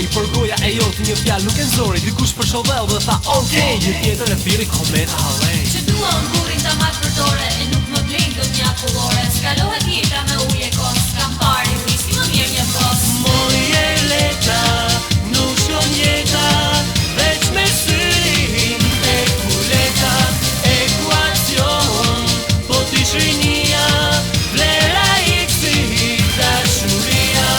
histori, por goja e jote një fjalë nuk e nxori. Dikush për shodhell dhe tha okej, një tjetër e thiri kometa hallej. Që dua ngurin ta marr përdore e nuk më blejnë do një akullore. Skalohet jeta me ujë e kos, kam pari whisky më mirë një bos. Moje leta, nuk shon jeta, veç me syrin e kuleta. Ekuacion, po t'i shrinia, vlera x-i dashuria.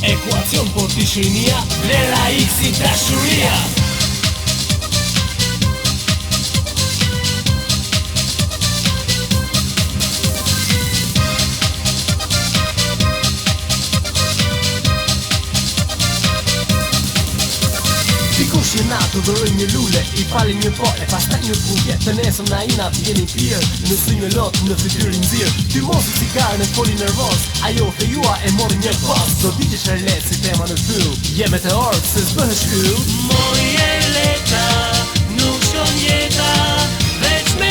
Ekuacion po t'i shrinia, vlera x-i dashuria. Dikush një natë të dhëroj një lule, i falin një po, e pastaj një buke. Të nesëm na ina të jeni pirë, në sy një lot, në fytyrin nxirë. Ty mosi cigarën e foli nervoz, ajo fejua e mori një pos. Do di që shërlet si tema në fyll, je meteor se s'bëhesh yll. Moje leta, nuk shon jeta, veç me